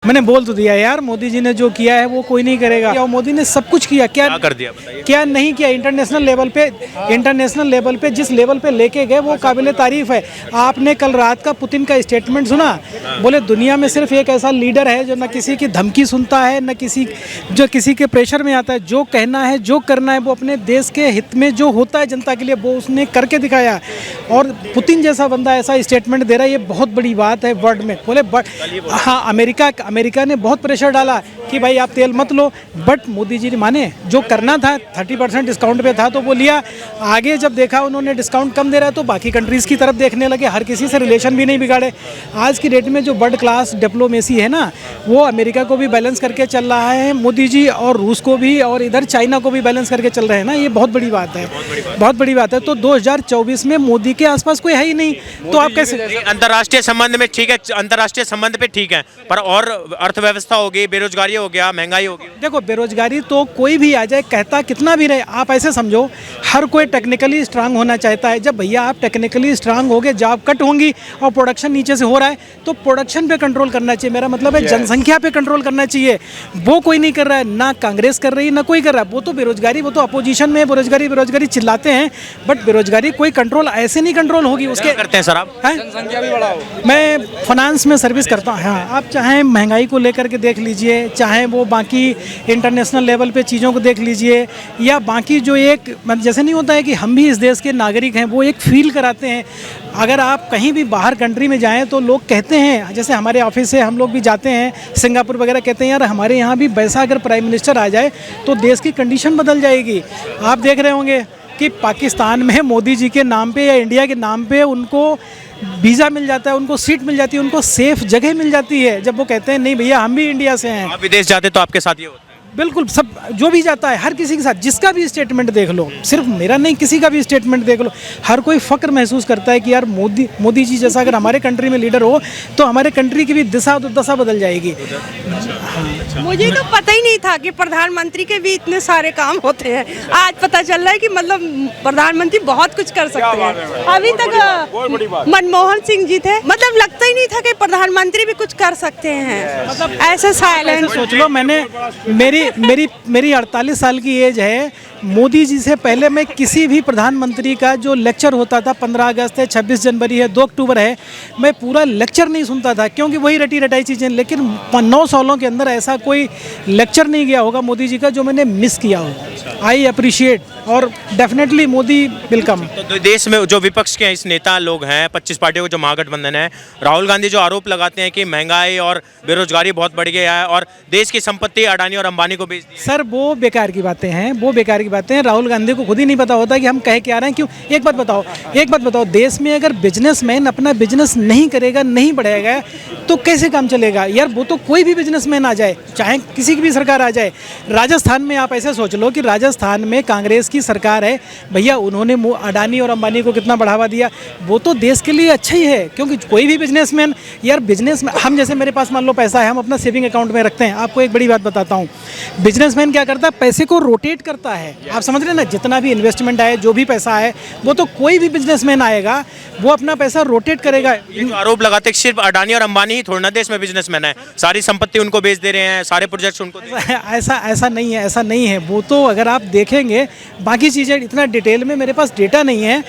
मैंने बोल तो दिया यार, मोदी जी ने जो किया है वो कोई नहीं करेगा। और मोदी ने सब कुछ किया, क्या कर दिया बताइए। क्या नहीं किया। इंटरनेशनल लेवल पे जिस लेवल पे लेके गए वो काबिले तारीफ है। आपने कल रात का पुतिन का स्टेटमेंट सुना? बोले दुनिया में सिर्फ एक ऐसा लीडर है जो न किसी की धमकी सुनता है, न किसी के प्रेशर में आता है। जो कहना है, जो करना है, वो अपने देश के हित में जो होता है जनता के लिए, वो उसने करके दिखाया। और पुतिन जैसा बंदा ऐसा स्टेटमेंट दे रहा है, ये बहुत बड़ी बात है वर्ल्ड में। बोले हाँ, अमेरिका ने बहुत प्रेशर डाला कि भाई आप तेल मत लो, बट मोदी जी ने माने। जो करना था 30% डिस्काउंट पे था तो वो लिया। आगे जब देखा उन्होंने डिस्काउंट कम दे रहा है तो बाकी कंट्रीज़ की तरफ देखने लगे, हर किसी से रिलेशन भी नहीं बिगाड़े। आज की डेट में जो वर्ल्ड क्लास डिप्लोमेसी है ना, वो अमेरिका को भी बैलेंस करके चल रहा है मोदी जी, और रूस को भी, और इधर चाइना को भी बैलेंस करके चल रहे हैं ना। ये बहुत बड़ी बात है, बहुत बड़ी बात है। तो 2024 में मोदी के आसपास कोई है ही नहीं, तो आप कैसे? अंतर्राष्ट्रीय संबंध में ठीक है, अंतर्राष्ट्रीय संबंध पे ठीक है, पर और अर्थव्यवस्था होगी, बेरोजगारी हो गया, महंगाई होगी। देखो, बेरोजगारी तो कोई भी आ जाए, कहता कितना भी रहे, आप ऐसे समझो हर कोई टेक्निकली स्ट्रांग होना चाहता है। जब भैया आप टेक्निकली स्ट्रांग होगे, जॉब कट होंगी और प्रोडक्शन नीचे से हो रहा है, तो प्रोडक्शन पे कंट्रोल करना चाहिए। मेरा मतलब है जनसंख्या पे कंट्रोल करना चाहिए। वो कोई नहीं कर रहा है, ना कांग्रेस कर रही है, ना कोई कर रहा है। वो तो बेरोजगारी, वो तो अपोजिशन में बेरोजगारी बेरोजगारी चिल्लाते हैं, बट बेरोजगारी कोई कंट्रोल ऐसे नहीं कंट्रोल होगी। उसके करते हैं सर आप? जनसंख्या भी बढ़ाओ। मैं फाइनेंस में सर्विस करता हूँ। हाँ, आप चाहे महंगाई को लेकर के देख लीजिए, चाहे वो बाकी इंटरनेशनल लेवल पे चीज़ों को देख लीजिए, या बाकी जो एक जैसे नहीं होता है कि हम भी इस देश के नागरिक हैं, वो एक फील कराते हैं। अगर आप कहीं भी बाहर कंट्री में जाएं तो लोग कहते हैं, जैसे हमारे ऑफिस से हम लोग भी जाते हैं सिंगापुर वगैरह, कहते हैं यार हमारे यहाँ भी वैसा अगर प्राइम मिनिस्टर आ जाए तो देश की कंडीशन बदल जाएगी। आप देख रहे होंगे कि पाकिस्तान में मोदी जी के नाम पे या इंडिया के नाम पे उनको वीज़ा मिल जाता है, उनको सीट मिल जाती है, उनको सेफ जगह मिल जाती है, जब वो कहते हैं नहीं भैया हम भी इंडिया से हैं। आप विदेश जाते तो आपके साथ ये होता है? बिल्कुल, सब जो भी जाता है हर किसी के साथ, जिसका भी स्टेटमेंट देख लो, सिर्फ मेरा नहीं, किसी का भी स्टेटमेंट देख लो, हर कोई फ़ख्र महसूस करता है कि यार मोदी जी जैसा अगर हमारे कंट्री में लीडर हो तो हमारे कंट्री की भी दिशा दशा बदल जाएगी। मुझे तो पता ही नहीं था कि प्रधानमंत्री के भी इतने सारे काम होते हैं। आज पता चल रहा है कि मतलब प्रधानमंत्री बहुत कुछ कर सकते हैं। अभी तक मनमोहन सिंह जी थे, मतलब लगता ही नहीं था कि प्रधानमंत्री भी कुछ कर सकते हैं। मतलब ऐसे साइलेंट सोच लो, मैंने मेरी 48 साल की एज है। मोदी जी से पहले मैं किसी भी प्रधानमंत्री का जो लेक्चर होता था, 15 अगस्त है, 26 जनवरी है, 2 अक्टूबर है, मैं पूरा लेक्चर नहीं सुनता था, क्योंकि वही रटी रटाई चीज़ें। लेकिन 9 सालों के अंदर ऐसा कोई लेक्चर नहीं गया होगा मोदी जी का जो मैंने मिस किया हो। आई अप्रिशिएट, और डेफिनेटली मोदी वेलकम। तो देश में जो विपक्ष के इस नेता लोग हैं, 25 पार्टियों का जो महागठबंधन है, राहुल गांधी जो आरोप लगाते हैं कि महंगाई और बेरोजगारी बहुत बढ़ गया है और देश की संपत्ति अडानी और अंबानी को बेच दी। सर वो बेकार की बातें हैं, वो बेकार की बातें हैं। राहुल गांधी को खुद ही नहीं पता होता कि हम कह के आ रहे हैं क्यों। एक बात बताओ, देश में अगर बिजनेसमैन अपना बिजनेस नहीं करेगा, नहीं बढ़ाएगा, तो कैसे काम चलेगा यार? वो तो कोई भी बिजनेसमैन आ जाए, चाहे किसी की भी सरकार आ जाए। राजस्थान में आप ऐसे सोच लो कि राजस्थान में कांग्रेस की सरकार है, भैया उन्होंने अडानी और अंबानी को कितना बढ़ावा दिया। वो तो देश के लिए अच्छा ही है, क्योंकि कोई भी बिजनेसमैन यार, हम जैसे मेरे पास मान लो पैसा है, हम अपना सेविंग अकाउंट में रखते हैं। आपको एक बड़ी बात बताता हूँ, बिजनेसमैन क्या करता है, पैसे को रोटेट करता है। आप समझ रहे हैं ना, जितना भी इन्वेस्टमेंट आए, जो भी पैसा है, वो तो कोई भी बिजनेसमैन आएगा वो अपना पैसा रोटेट करेगा। ये जो आरोप लगाते हैं सिर्फ अडानी और अंबानी ही थोड़ा ना देश में बिजनेसमैन है, सारी संपत्ति उनको बेच दे रहे हैं, सारे प्रोजेक्ट्स उनको दे रहे हैं। ऐसा नहीं है। वो तो अगर आप देखेंगे, बाकी चीज़ें इतना डिटेल में मेरे पास डेटा नहीं है,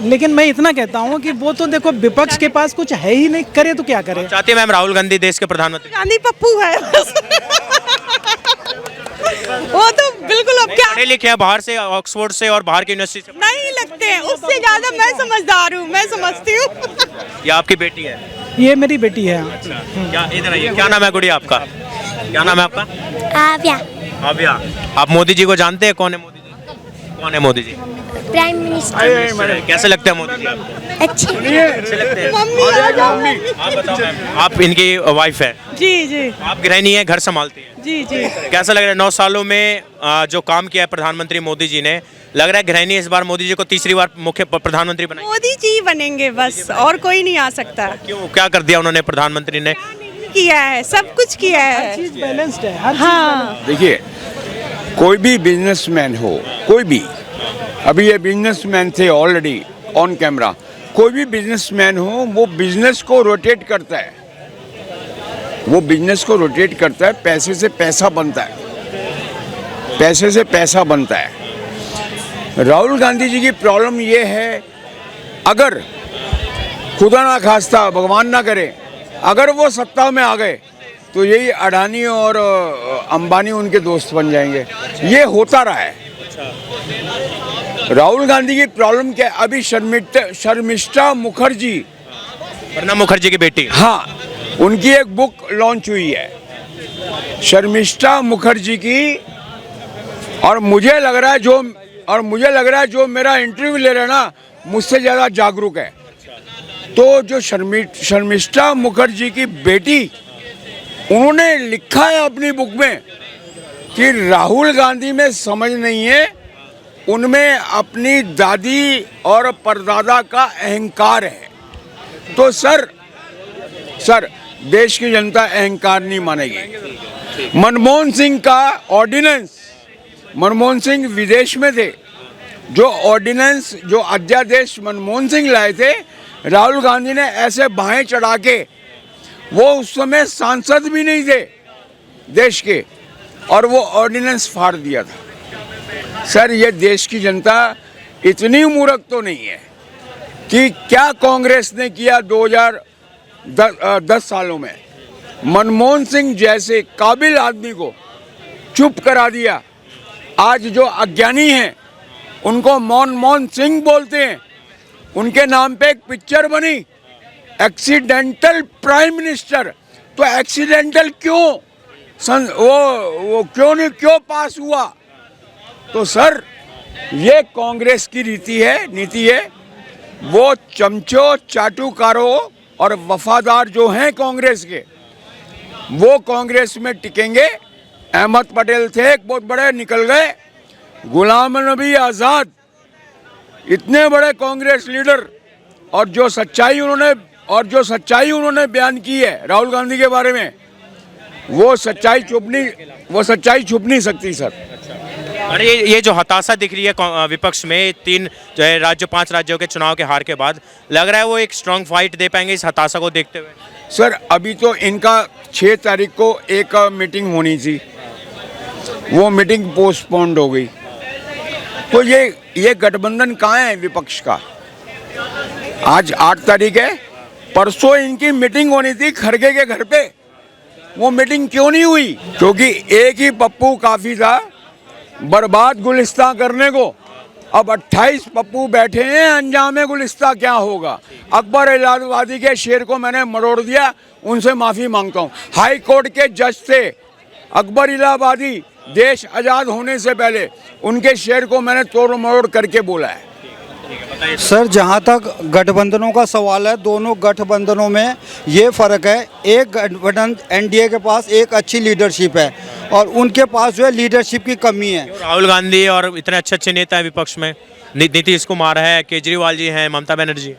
लेकिन मैं इतना कहता हूँ कि वो तो देखो विपक्ष के पास कुछ है ही नहीं, करे तो क्या करे। चाहते हैं मैम राहुल गांधी देश के प्रधानमंत्री? गांधी पप्पू है वो तो बिल्कुल। अब क्या पढ़े लिखे हैं, बाहर से, ऑक्सफोर्ड से और बाहर की यूनिवर्सिटी से नहीं लगते हैं, उससे ज्यादा मैं समझदार हूँ, मैं समझती हूँ। ये आपकी बेटी है? ये मेरी बेटी है। क्या इधर आइए, क्या नाम है गुड़िया आपका? क्या नाम है आपका? आव्या। आप मोदी जी को जानते हैं? कौन है मोदी जी? कौन है मोदी जी? Prime minister. कैसे लगते हैं मोदी जी आपको? अच्छे लगते हैं? आप बताओ मैम, आप इनकी वाइफ है? जी। आप गृहिणी है, घर संभालती है? जी। कैसा लग रहा है 9 सालों में जो काम किया है प्रधानमंत्री मोदी जी ने? लग रहा है गृहिणी इस बार मोदी जी को तीसरी बार मुख्य प्रधानमंत्री बनाएंगे? मोदी जी बनेंगे बस, और कोई नहीं आ सकता। क्यों, क्या कर दिया उन्होंने प्रधानमंत्री ने? किया है, सब कुछ किया है, चीज बैलेंस्ड है, हर हाँ। देखिए, कोई भी बिजनेसमैन हो, कोई भी, अभी ये बिजनेसमैन थे ऑलरेडी ऑन कैमरा, कोई भी बिजनेसमैन हो वो बिजनेस को रोटेट करता है। वो बिजनेस को रोटेट करता है, पैसे से पैसा बनता है, पैसे से पैसा बनता है। राहुल गांधी जी की प्रॉब्लम ये है, अगर खुदा ना खास्ता भगवान ना करे अगर वो सत्ता में आ गए तो यही अडानी और अंबानी उनके दोस्त बन जाएंगे। ये होता रहा है। राहुल गांधी की प्रॉब्लम क्या है, अभी शर्मिष्ठा मुखर्जी, प्रणब मुखर्जी की बेटी, हाँ, उनकी एक बुक लॉन्च हुई है शर्मिष्ठा मुखर्जी की, और मुझे लग रहा है जो मेरा इंटरव्यू ले रहा है ना, मुझसे ज़्यादा जागरूक है। तो जो शर्मिष्ठा मुखर्जी की बेटी, उन्होंने लिखा है अपनी बुक में कि राहुल गांधी में समझ नहीं है, उनमें अपनी दादी और परदादा का अहंकार है। तो सर देश की जनता अहंकार नहीं मानेगी। मनमोहन सिंह का ऑर्डिनेंस, मनमोहन सिंह विदेश में थे, जो ऑर्डिनेंस जो अध्यादेश मनमोहन सिंह लाए थे, राहुल गांधी ने ऐसे बाहें चढ़ा के, वो उस समय सांसद भी नहीं थे देश के, और वो ऑर्डिनेंस फाड़ दिया था। सर ये देश की जनता इतनी मूर्ख तो नहीं है कि क्या कांग्रेस ने किया 2010 सालों में, मनमोहन सिंह जैसे काबिल आदमी को चुप करा दिया। आज जो अज्ञानी हैं उनको मनमोहन सिंह बोलते हैं, उनके नाम पे एक पिक्चर बनी एक्सीडेंटल प्राइम मिनिस्टर। तो एक्सीडेंटल क्यों, वो क्यों पास हुआ? तो सर ये कांग्रेस की नीति है। वो चमचों, चाटुकारों और वफादार जो हैं कांग्रेस के, वो कांग्रेस में टिकेंगे। अहमद पटेल थे एक बहुत बड़े, निकल गए। गुलाम नबी आज़ाद, इतने बड़े कांग्रेस लीडर, और जो सच्चाई उन्होंने बयान की है राहुल गांधी के बारे में, वो सच्चाई छुप नहीं सकती सर। अरे ये जो हताशा दिख रही है विपक्ष में, 5 राज्यों के चुनाव के हार के बाद, लग रहा है वो एक स्ट्रांग फाइट दे पाएंगे इस हताशा को देखते हुए? सर अभी तो इनका 6 तारीख को एक मीटिंग होनी थी, वो मीटिंग पोस्टपोन्ड हो गई। तो ये गठबंधन कहाँ है विपक्ष का? आज 8 तारीख है, परसों इनकी मीटिंग होनी थी खड़गे के घर पे, वो मीटिंग क्यों नहीं हुई? क्योंकि एक ही पप्पू काफी था बर्बाद गुलिस्ता करने को। अब 28 पप्पू बैठे हैं, अंजाम गुलिस्ता क्या होगा? अकबर इलाहाबादी के शेर को मैंने मरोड़ दिया, उनसे माफी मांगता हूँ। हाई कोर्ट के जज थे अकबर इलाहाबादी, देश आज़ाद होने से पहले, उनके शेर को मैंने तोड़ मरोड़ करके बोला है। सर जहाँ तक गठबंधनों का सवाल है, दोनों गठबंधनों में ये फ़र्क है, एक गठबंधन एनडीए के पास एक अच्छी लीडरशिप है और उनके पास जो है लीडरशिप की कमी है। राहुल गांधी और इतने अच्छे नेता है विपक्ष में, नीतीश कुमार है, केजरीवाल जी हैं, ममता बनर्जी।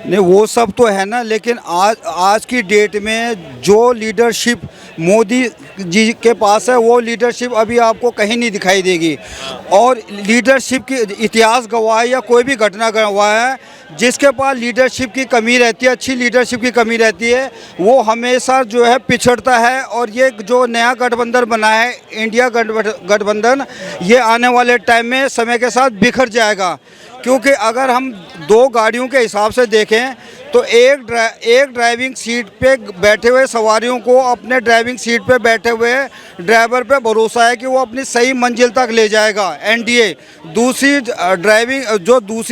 नहीं वो सब तो है ना, लेकिन आज की डेट में जो लीडरशिप मोदी जी के पास है, वो लीडरशिप अभी आपको कहीं नहीं दिखाई देगी। और लीडरशिप की इतिहास गवाह है या कोई भी घटना गवाह है, जिसके पास लीडरशिप की कमी रहती है, अच्छी लीडरशिप की कमी रहती है, वो हमेशा जो है पिछड़ता है। और ये जो नया गठबंधन बना है इंडिया गठबंधन, ये आने वाले टाइम में समय के साथ बिखर जाएगा। क्योंकि अगर हम 2 गाड़ियों के हिसाब से देखें तो एक ड्राइविंग सीट पे बैठे हुए सवारियों को अपने ड्राइविंग सीट पे बैठे हुए ड्राइवर पे भरोसा है कि वो अपनी सही मंजिल तक ले जाएगा एनडीए। दूसरी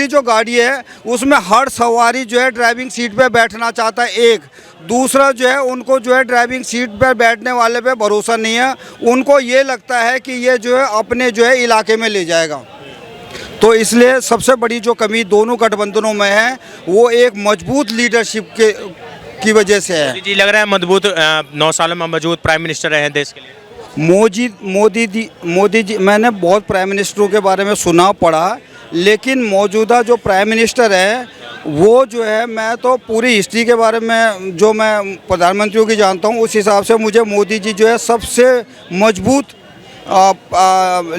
जो गाड़ी है उसमें हर सवारी जो है ड्राइविंग सीट पे बैठना चाहता है। एक दूसरा जो है उनको जो है ड्राइविंग सीट पर बैठने वाले पे भरोसा नहीं है, उनको ये लगता है कि ये जो है अपने जो है इलाके में ले जाएगा। तो इसलिए सबसे बड़ी जो कमी दोनों गठबंधनों में है वो एक मजबूत लीडरशिप की वजह से है। जी लग रहा है मजबूत 9 सालों में मजबूत प्राइम मिनिस्टर रहे हैं देश के लिए। मोदी जी मैंने बहुत प्राइम मिनिस्टरों के बारे में सुना पढ़ा, लेकिन मौजूदा जो प्राइम मिनिस्टर है वो जो है, मैं तो पूरी हिस्ट्री के बारे में जो मैं प्रधानमंत्रियों की जानता हूँ उस हिसाब से मुझे मोदी जी जो है सबसे मजबूत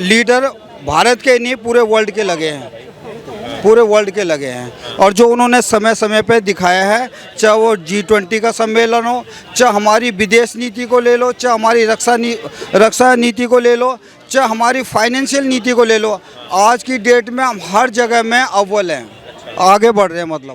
लीडर भारत के नहीं पूरे वर्ल्ड के लगे हैं। पूरे वर्ल्ड के लगे हैं। और जो उन्होंने समय समय पे दिखाया है, चाहे वो G20 का सम्मेलन हो, चाहे हमारी विदेश नीति को ले लो, चाहे हमारी रक्षा नीति को ले लो, चाहे हमारी फाइनेंशियल नीति को ले लो, आज की डेट में हम हर जगह में अव्वल हैं, आगे बढ़ रहे हैं मतलब।